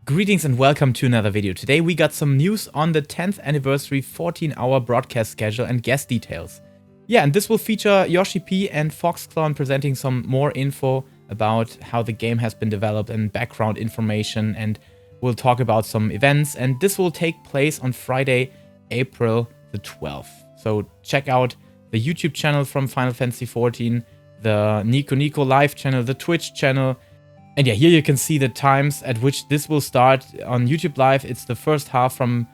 Greetings and welcome to another video. Today we got some news on the 10th anniversary 14-hour broadcast schedule and guest details. Yeah, and this will feature Yoshi P and Foxclown presenting some more info about how the game has been developed and background information, and we'll talk about some events, and this will take place on Friday, April the 12th. So check out the YouTube channel from Final Fantasy XIV, the Nico Nico live channel, the Twitch channel. And yeah, here you can see the times at which this will start. On YouTube Live, it's the first half from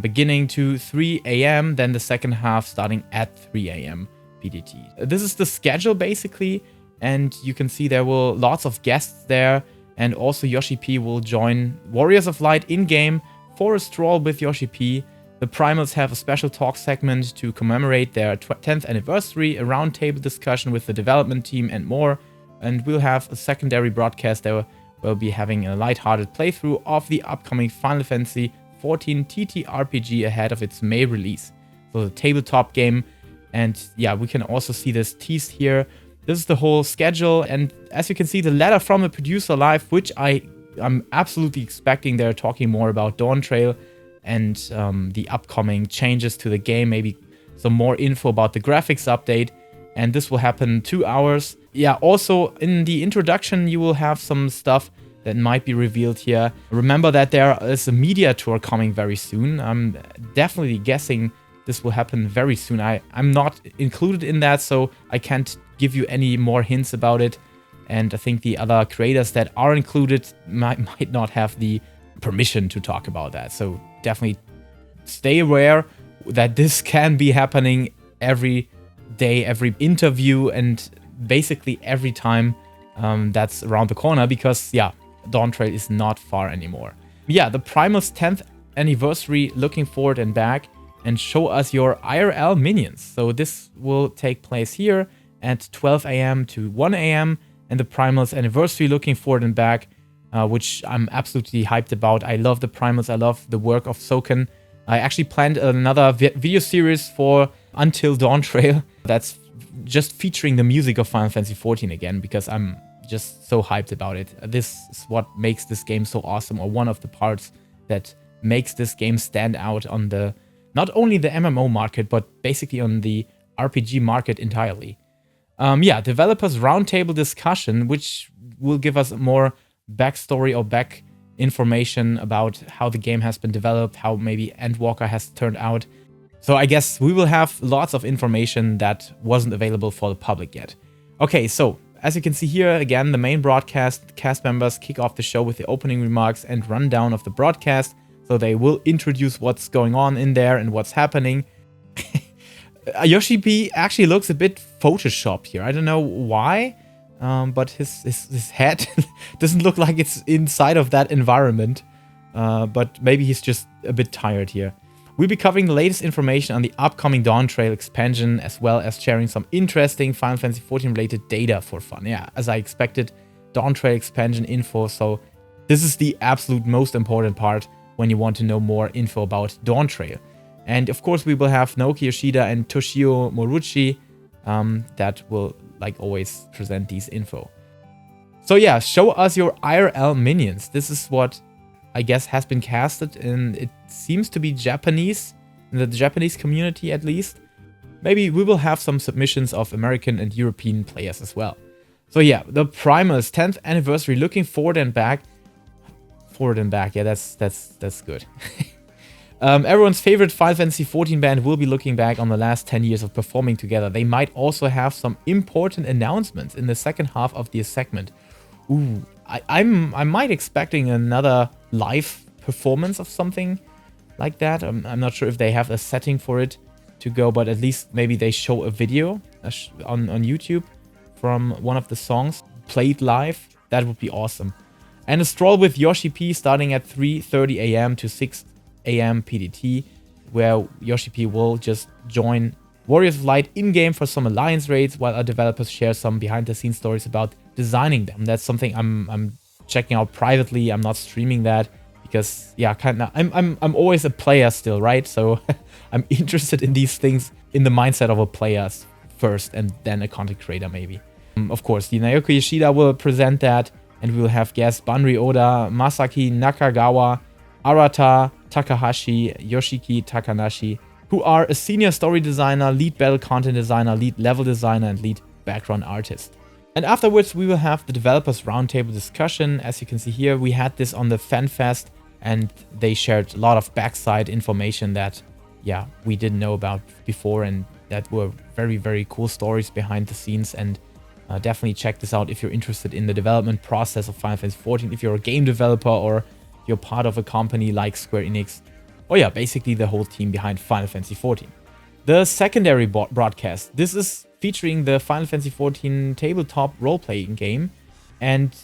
beginning to 3 AM, then the second half starting at 3 AM PDT. This is the schedule basically, and you can see there will lots of guests there, and also Yoshi P will join Warriors of Light in-game for a stroll with Yoshi P. The Primals have a special talk segment to commemorate their 10th anniversary, a roundtable discussion with the development team and more. And we'll have a secondary broadcast that will be having a lighthearted playthrough of the upcoming Final Fantasy XIV TTRPG ahead of its May release. So the tabletop game, and yeah, we can also see this teased here. This is the whole schedule, and as you can see, the letter from the producer live, which I'm absolutely expecting they're talking more about Dawntrail and the upcoming changes to the game, maybe some more info about the graphics update. And this will happen 2 hours. Yeah, also in the introduction, you will have some stuff that might be revealed here. Remember that there is a media tour coming very soon. I'm definitely guessing this will happen very soon. I'm not included in that, so I can't give you any more hints about it. And I think the other creators that are included might not have the permission to talk about that. So definitely stay aware that this can be happening every day, every interview, and basically every time that's around the corner, because yeah, Dawntrail is not far anymore. Yeah, the Primals 10th anniversary, looking forward and back, and show us your IRL minions. So this will take place here at 12 AM to 1 AM, and the Primals anniversary, looking forward and back, which I'm absolutely hyped about. I love the Primals, I love the work of Soken. I actually planned another video series for Until Dawntrail that's just featuring the music of Final Fantasy XIV again, because I'm just so hyped about it. This is what makes this game so awesome, or one of the parts that makes this game stand out on the, not only the MMO market, but basically on the RPG market entirely. Yeah, developers roundtable discussion, which will give us more backstory or back information about how the game has been developed, how maybe Endwalker has turned out. So I guess we will have lots of information that wasn't available for the public yet. Okay, so as you can see here, again, the main broadcast, cast members kick off the show with the opening remarks and rundown of the broadcast. So they will introduce what's going on in there and what's happening. Yoshi P actually looks a bit photoshopped here. I don't know why, but his head doesn't look like it's inside of that environment. But maybe he's just a bit tired here. We'll be covering the latest information on the upcoming Dawntrail expansion, as well as sharing some interesting Final Fantasy XIV related data for fun. Yeah, as I expected, Dawntrail expansion info, so this is the absolute most important part when you want to know more info about Dawntrail. And of course we will have Naoki Yoshida and Toshio Moruchi that will, like always, present these info. So yeah, show us your IRL minions. This is what I guess has been casted, and it seems to be Japanese, in the Japanese community at least. Maybe we will have some submissions of American and European players as well. So yeah, the Primals 10th anniversary, looking forward and back. Forward and back, yeah, that's good. Everyone's favorite Final Fantasy XIV band will be looking back on the last 10 years of performing together. They might also have some important announcements in the second half of this segment. Ooh, I might expecting another live performance of something like that. I'm not sure if they have a setting for it to go, but at least maybe they show a video on YouTube from one of the songs played live. That would be awesome. And a stroll with Yoshi P starting at 3:30 AM to 6 AM PDT, where Yoshi P will just join Warriors of Light in-game for some alliance raids, while our developers share some behind-the-scenes stories about designing them. That's something I'm checking out privately. I'm not streaming that because, yeah, I'm always a player still, right? So I'm interested in these things in the mindset of a player first, and then a content creator maybe. Of course, the Naoki Yoshida will present that, And we will have guests Banri Oda, Masaki Nakagawa, Arata Takahashi, Yoshiki Takanashi, who are a senior story designer, lead battle content designer, lead level designer, and lead background artist. And afterwards, we will have the developers roundtable discussion. As you can see here, we had this on the FanFest, and they shared a lot of backside information that, yeah, we didn't know about before, and that were very, very cool stories behind the scenes. And definitely check this out if you're interested in the development process of Final Fantasy XIV, if you're a game developer or you're part of a company like Square Enix, or yeah, basically the whole team behind Final Fantasy XIV. The secondary broadcast, this is featuring the Final Fantasy XIV tabletop role-playing game, and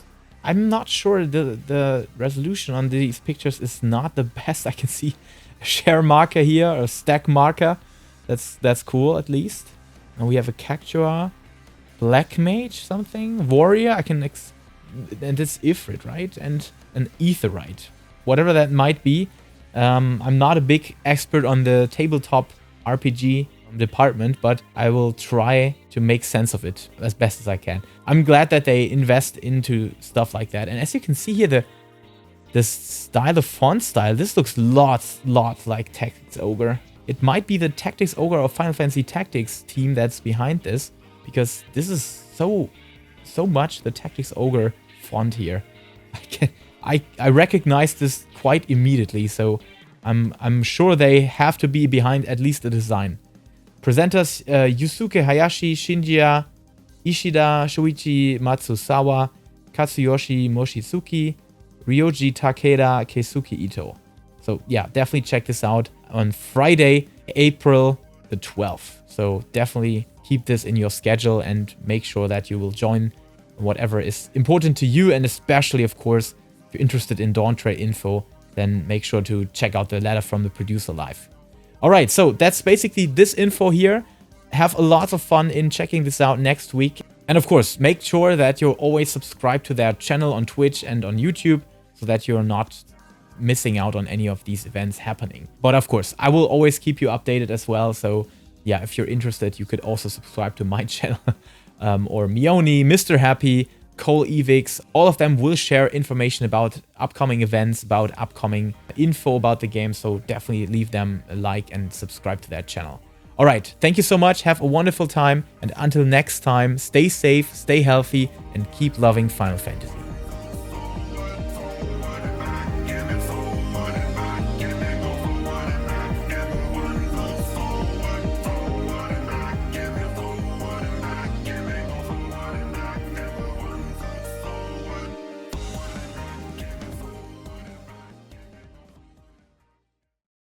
I'm not sure the resolution on these pictures is not the best. I can see a share marker here, a stack marker. That's cool, at least. And we have a Cactua, Black Mage, something, Warrior. And it's Ifrit, right? And an Aetheryte, whatever that might be. I'm not a big expert on the tabletop RPG department, but I will try to make sense of it as best as I can. I'm glad that they invest into stuff like that. And as you can see here, the style, the font style, this looks lots like Tactics Ogre. It might be the Tactics Ogre or Final Fantasy Tactics team that's behind this, because this is so much the Tactics Ogre font here. I recognize this quite immediately, so I'm sure they have to be behind at least the design. Presenters Yusuke Hayashi, Shinjia Ishida, Shuichi Matsusawa, Katsuyoshi Mochizuki, Ryoji Takeda, Keisuke Ito. So yeah, definitely check this out on Friday, April the 12th. So definitely keep this in your schedule and make sure that you will join whatever is important to you, and especially, of course, if you're interested in Dawntrail info, then make sure to check out the letter from the producer live. Alright, so that's basically this info here. Have a lot of fun in checking this out next week. And of course, make sure that you're always subscribed to their channel on Twitch and on YouTube, so that you're not missing out on any of these events happening. But of course, I will always keep you updated as well. So yeah, if you're interested, you could also subscribe to my channel. Or Mioni, Mr. Happy, Cole Evix, all of them will share information about upcoming events, about upcoming info about the game, so definitely leave them a like and subscribe to that channel. Alright, thank you so much, have a wonderful time, and until next time, stay safe, stay healthy, and keep loving Final Fantasy.